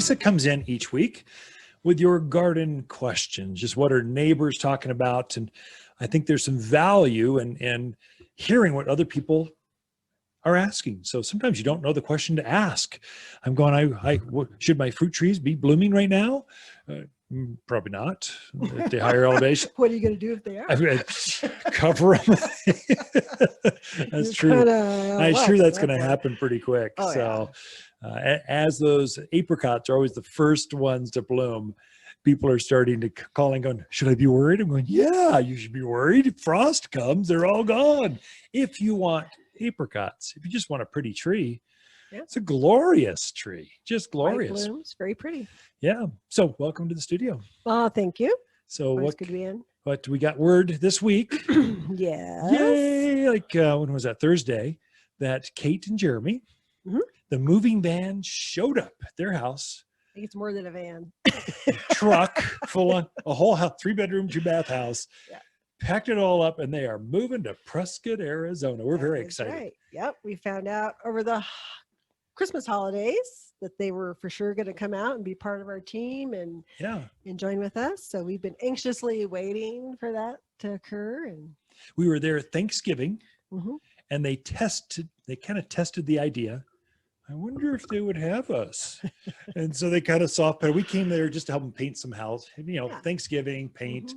Lisa comes in each week with your garden questions, just what are neighbors talking about. And I think there's some value in hearing what other people are asking. So sometimes you don't know the question to ask. I'm going, should my fruit trees be blooming right now? Probably not at the higher elevation. What are you going to do if they are? Cover them. That's true. I'm sure that's going to happen pretty quick. Oh, so as those apricots are always the first ones to bloom, people are starting to call and going, should I be worried? I'm going, yeah, you should be worried. If frost comes, they're all gone. If you want apricots, if you just want a pretty tree, it's a glorious tree, just glorious. White blooms, very pretty. Yeah. So welcome to the studio. Oh, thank you. So what could be in? What we got word this week? Yes. Yay! Like when was that? Thursday. That Kate and Jeremy, the moving van, showed up at their house. I think it's more than a van. Truck full on a whole house, 3-bedroom, 2-bath house. Yeah. Packed it all up, and they are moving to Prescott, Arizona. We're very excited. Right. Yep. We found out over the Christmas holidays that they were for sure going to come out and be part of our team and join with us. So we've been anxiously waiting for that to occur. And we were there at Thanksgiving, and they kind of tested the idea. I wonder if they would have us. And so they kind of soft pedal. We came there just to help them paint some house, Thanksgiving, paint,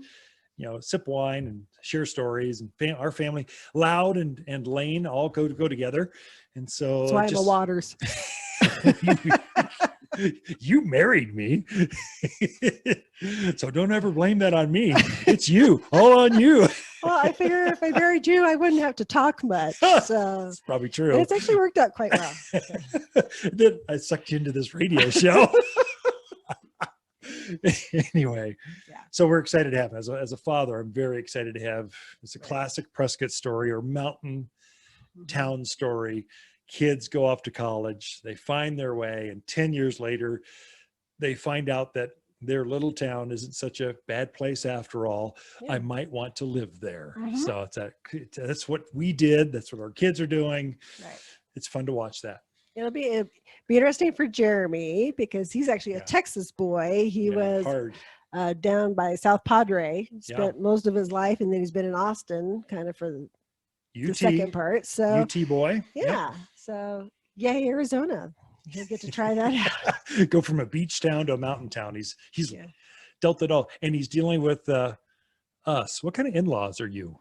sip wine and share stories, and our family, Loud and Lane, all go together. And so that's why I'm a Waters. You married me. So don't ever blame that on me. It's you, all on you. Well, I figure if I married you, I wouldn't have to talk much. So that's probably true. It's actually worked out quite well. Then I sucked you into this radio show. Anyway, so we're excited to have him. As a father, I'm very excited to have. It's a classic Prescott story or mountain town story. Kids go off to college, they find their way, and 10 years later, they find out that their little town isn't such a bad place after all. I might want to live there. So that's what we did. That's what our kids are doing. Right. It's fun to watch that. It'll be interesting for Jeremy because he's actually a Texas boy. He was down by South Padre, spent most of his life, and then he's been in Austin kind of for the second part. So UT boy. Yeah. So yay, Arizona. He'll get to try that out. Go from a beach town to a mountain town. He's dealt it all. And he's dealing with us. What kind of in-laws are you?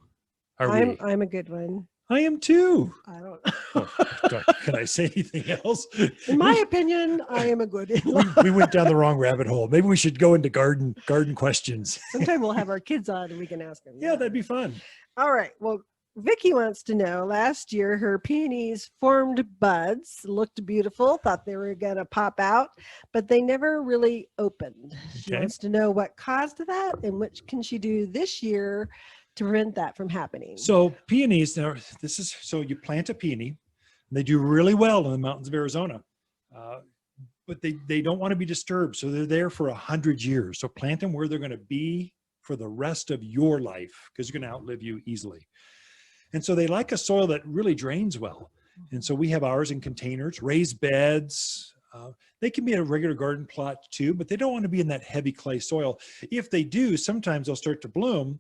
I'm a good one. I am too. I don't Can I say anything else? In my opinion, I am a good in-law. We went down the wrong rabbit hole. Maybe we should go into garden questions. Sometime we'll have our kids on and we can ask them. Yeah, that'd be fun. All right. Well, Vicky wants to know, last year her peonies formed buds, looked beautiful, thought they were going to pop out, but they never really opened. She wants to know what caused that and what can she do this year to prevent that from happening. So peonies, so you plant a peony, and they do really well in the mountains of Arizona, but they don't want to be disturbed. So they're there for 100 years. So plant them where they're going to be for the rest of your life, because they're going to outlive you easily. And so they like a soil that really drains well. And so we have ours in containers, raised beds. They can be a regular garden plot too, but they don't want to be in that heavy clay soil. If they do, sometimes they'll start to bloom,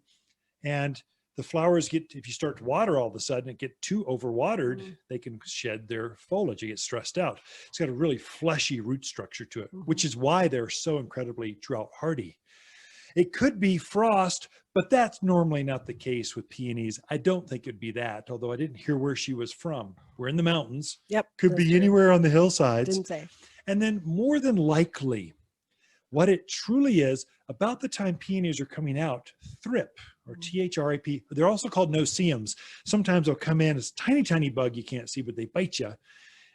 and the flowers if you start to water all of a sudden, it get too overwatered, they can shed their foliage, you get stressed out. It's got a really fleshy root structure to it, which is why they're so incredibly drought hardy. It could be frost, but that's normally not the case with peonies. I don't think it'd be that, although I didn't hear where she was from. We're in the mountains. Yep. Could be anywhere on the hillsides. Didn't say. And then more than likely, what it truly is, about the time peonies are coming out, thrip or THRIP, they're also called no-see-ums. Sometimes they'll come in as a tiny, tiny bug you can't see, but they bite you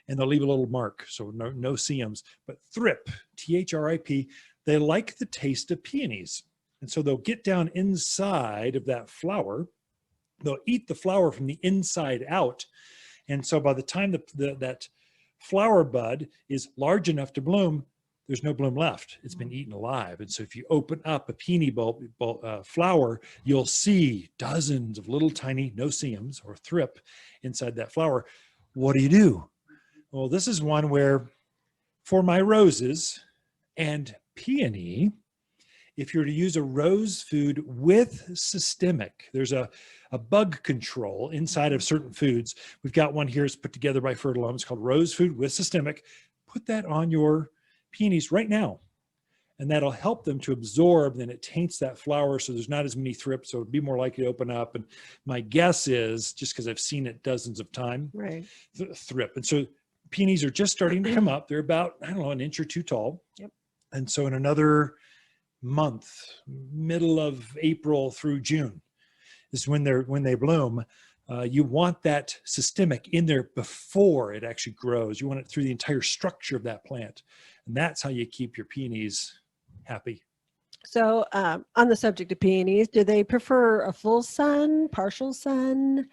and they'll leave a little mark. So no-see-ums. But thrip, THRIP, they like the taste of peonies. And so they'll get down inside of that flower. They'll eat the flower from the inside out. And so by the time that flower bud is large enough to bloom, there's no bloom left. It's been eaten alive. And so if you open up a peony flower, you'll see dozens of little tiny no-see-ums or thrip inside that flower. What do you do? Well, this is one where for my roses, And peony, if you're to use a rose food with systemic, there's a bug control inside of certain foods. We've got one here. It's put together by Fertilome. It's called rose food with systemic. Put that on your peonies right now. And that'll help them to absorb. Then it taints that flower, so there's not as many thrips, so it'd be more likely to open up. And my guess is, just because I've seen it dozens of times, Right. Thrip. And so peonies are just starting to come up. They're about, I don't know, an inch or two tall. Yep. And so in another month, middle of April through June, is when they bloom. You want that systemic in there before it actually grows. You want it through the entire structure of that plant. And that's how you keep your peonies happy. So on the subject of peonies, do they prefer a full sun, partial sun?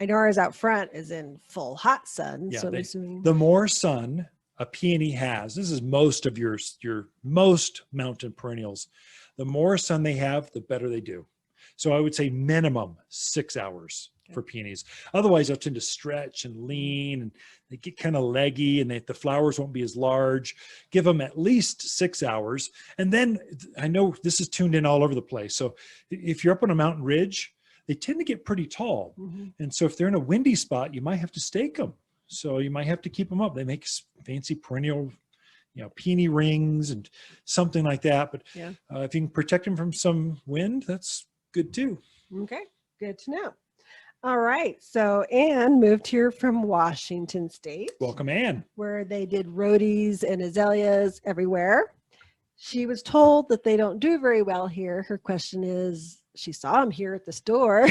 I know ours out front is in full hot sun. Yeah, So I'm assuming the more sun a peony has, this is most of your most mountain perennials, the more sun they have, the better they do. So I would say minimum 6 hours for peonies. Otherwise, they'll tend to stretch and lean, and they get kind of leggy, and the flowers won't be as large. Give them at least 6 hours. And then I know this is tuned in all over the place. So if you're up on a mountain ridge, they tend to get pretty tall. Mhm. And so if they're in a windy spot, you might have to stake them. So you might have to keep them up. They make fancy perennial, peony rings and something like that. But Yeah. if you can protect them from some wind, that's good too. Okay, good to know. All right. So Anne moved here from Washington State, Welcome, Ann. where they did rhodies and azaleas everywhere. She was told that they don't do very well here. Her question is, she saw them here at the store.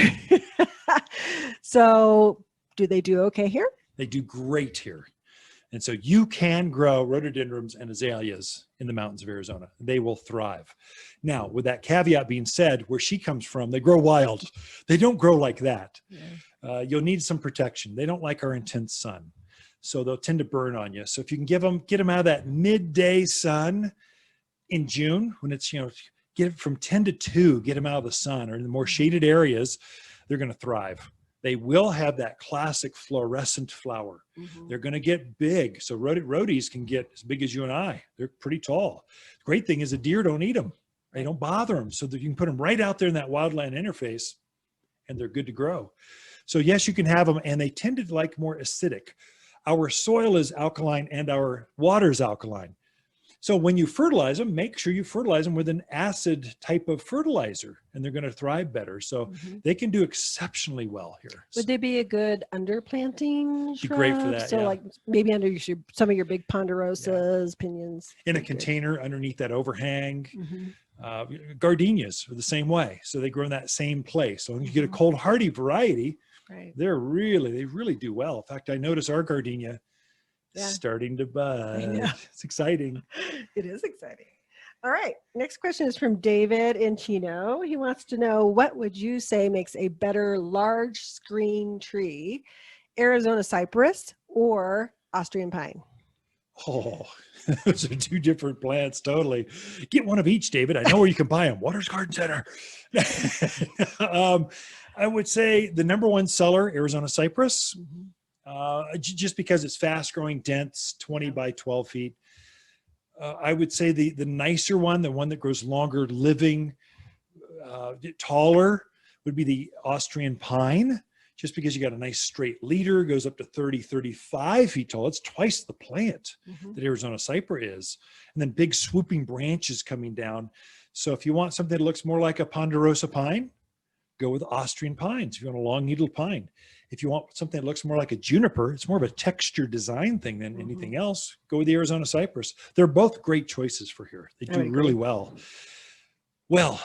So do they do okay here? They do great here. And so you can grow rhododendrons and azaleas in the mountains of Arizona. They will thrive. Now, with that caveat being said, where she comes from, they grow wild. They don't grow like that. Yeah. You'll need some protection. They don't like our intense sun. So they'll tend to burn on you. So if you can get them out of that midday sun in June, when it's, get it from 10 to 2, get them out of the sun, or in the more shaded areas, they're going to thrive. They will have that classic fluorescent flower. Mhm. They're going to get big. So rhodies can get as big as you and I. They're pretty tall. The great thing is the deer don't eat them. They don't bother them. So that you can put them right out there in that wildland interface, and they're good to grow. So yes, you can have them, and they tend to like more acidic. Our soil is alkaline and our water is alkaline. So when you fertilize them, make sure you fertilize them with an acid type of fertilizer, and they're going to thrive better. So Mhm. they can do exceptionally well here. Would they be a good underplanting Be shrub? great for that, So yeah. like maybe under some of your big ponderosas, pinions. In a Good. container underneath that overhang. Mhm. Gardenias are the same way. So they grow in that same place. So when you get a Mhm. cold hardy variety, Right. they really do well. In fact, I notice our gardenia Yeah. starting to bud. know. It's exciting. It is exciting. All right. Next question is from David in Chino. He wants to know, what would you say makes a better large screen tree, Arizona cypress or Austrian pine? Oh, those are two different plants. Totally. Get one of each, David. I know where you can buy them. Waters Garden Center. I would say the number one seller, Arizona cypress, just because it's fast growing, dense, 20 by 12 feet. I would say the nicer one, the one that grows longer, living, taller, would be the Austrian pine, just because you got a nice straight leader, goes up to 30, 35 feet tall. It's twice the plant that Arizona cypress is. And then big swooping branches coming down. So if you want something that looks more like a ponderosa pine, go with Austrian pines. If you want a long needled pine. If you want something that looks more like a juniper, it's more of a texture design thing than anything else, go with the Arizona cypress. They're both great choices for here. They do really well. Well,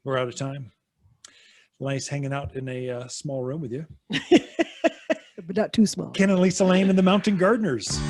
we're out of time. Nice hanging out in a small room with you. But not too small. Ken and Lisa Lane and the Mountain Gardeners.